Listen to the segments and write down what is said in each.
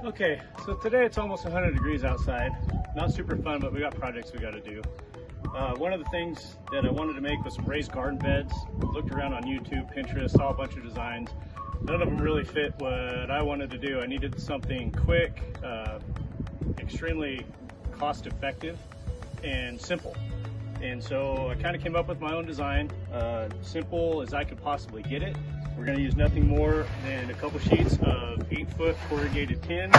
Okay, so today it's almost 100 degrees outside. Not super fun, but we got projects we got to do. One of the things that I wanted to make was some raised garden beds. Looked around on YouTube, Pinterest, saw a bunch of designs. None of them really fit what I wanted to do. I needed something quick, extremely cost effective, and simple. And so I kind of came up with my own design, simple as I could possibly get it. We're going to use nothing more than a couple sheets of 8-foot corrugated tin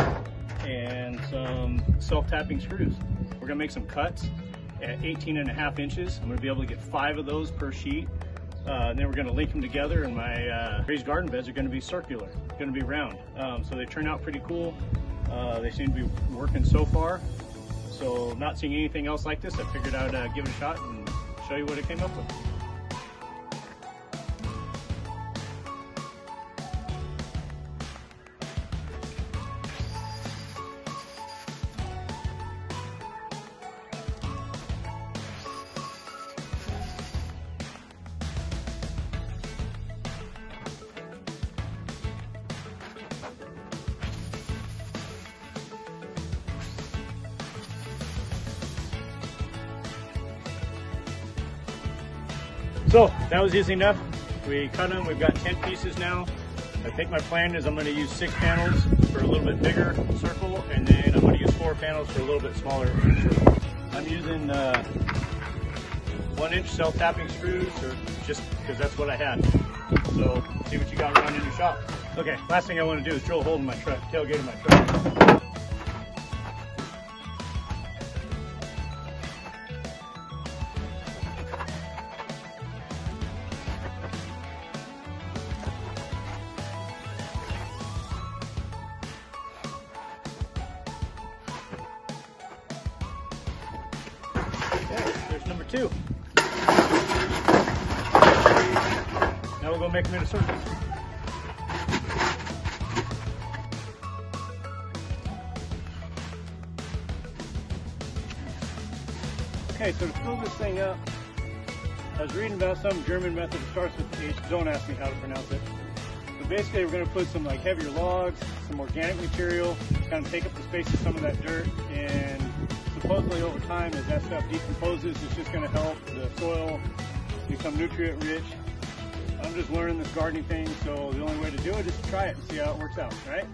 and some self-tapping screws. We're going to make some cuts at 18.5 inches. I'm going to be able to get 5 of those per sheet. And then we're going to link them together, and my raised garden beds are going to be circular, going to be round. So they turn out pretty cool. They seem to be working so far. So not seeing anything else like this, I figured I'd give it a shot and show you what I came up with. So that was easy enough. We cut them, we've got 10 pieces now. I think my plan is I'm going to use 6 panels for a little bit bigger circle, and then I'm going to use 4 panels for a little bit smaller circle. I'm using 1-inch self-tapping screws, or just because that's what I had. So see what you got around in your shop. Okay, last thing I want to do is drill a hole in my truck, tailgate of my truck. There's number 2. Now we'll go make them into circles. Okay, so to fill this thing up, I was reading about some German method that starts with H. Don't ask me how to pronounce it. But basically we're going to put some like heavier logs, some organic material, kind of take up the space of some of that dirt, and supposedly over time, as that stuff decomposes, it's just going to help the soil become nutrient rich. I'm just learning this gardening thing, so the only way to do it is to try it and see how it works out, right?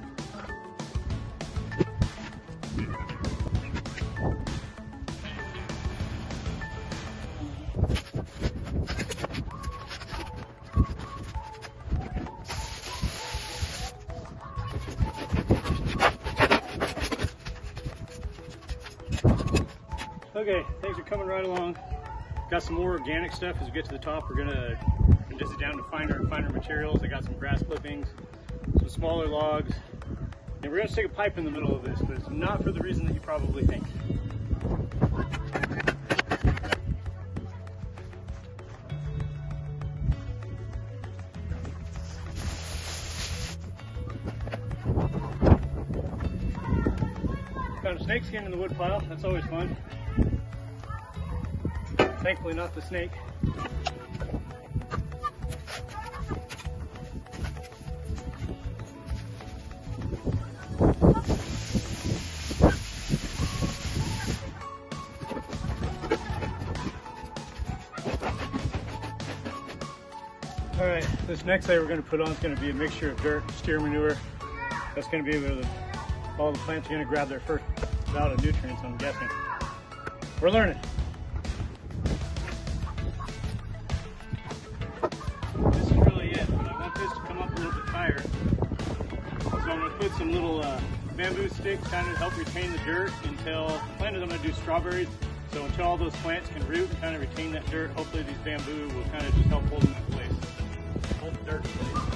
Okay, things are coming right along. Got some more organic stuff. As we get to the top, we're gonna reduce it down to finer and finer materials. I got some grass clippings, some smaller logs, and we're gonna stick a pipe in the middle of this, but it's not for the reason that you probably think. Found a snake skin in the wood pile. That's always fun. Thankfully not the snake. Alright, this next layer we're going to put on is going to be a mixture of dirt, steer manure. That's going to be where all the plants are going to grab their first bout of nutrients, I'm guessing. We're learning. This is really it. I want this to come up a little bit higher. So I'm going to put some little bamboo sticks kind of help retain the dirt until, the plan is I'm going to do strawberries. So until all those plants can root and kind of retain that dirt, hopefully these bamboo will kind of just help hold them in place. Hold the dirt in place.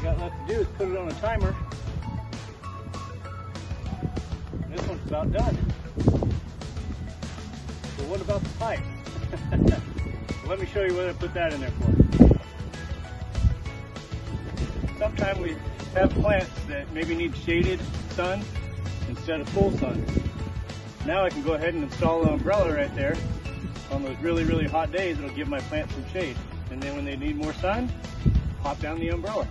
I got left to do is put it on a timer. This one's about done. So what about the pipe? Let me show you what I put that in there for. Sometimes we have plants that maybe need shaded sun instead of full sun. Now I can go ahead and install an umbrella right there. On those really, really hot days, it'll give my plants some shade. And then when they need more sun, pop down the umbrella.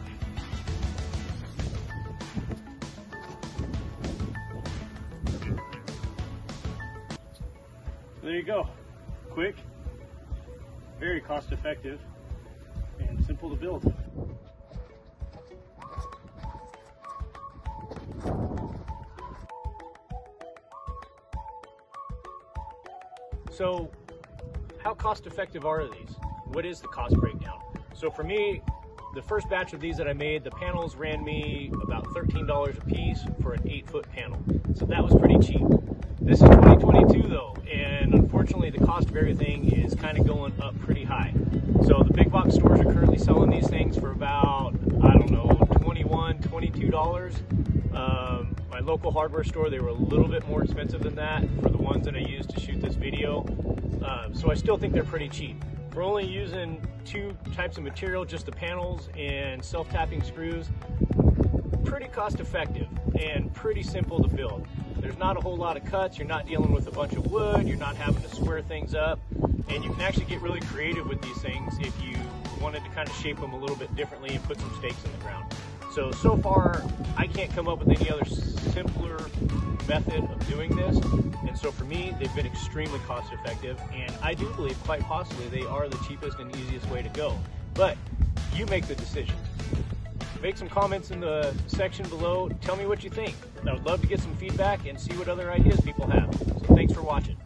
There you go. Quick, very cost effective, and simple to build. So how cost effective are these? What is the cost breakdown? So for me, the first batch of these that I made, the panels ran me about $13 a piece for an 8-foot panel. So that was pretty cheap. This is 2022 though, and unfortunately the cost of everything is kind of going up pretty high. So the big box stores are currently selling these things for about, I don't know, $21, $22. My local hardware store, they were a little bit more expensive than that for the ones that I used to shoot this video. So I still think they're pretty cheap. For only using 2 types of material, just the panels and self-tapping screws, pretty cost effective and pretty simple to build. There's not a whole lot of cuts, you're not dealing with a bunch of wood, you're not having to square things up, and you can actually get really creative with these things if you wanted to kind of shape them a little bit differently and put some stakes in the ground. So far, I can't come up with any other simpler method of doing this, and so for me, they've been extremely cost effective, and I do believe quite possibly they are the cheapest and easiest way to go. But you make the decision. Make some comments in the section below, tell me what you think. I would love to get some feedback and see what other ideas people have. So thanks for watching.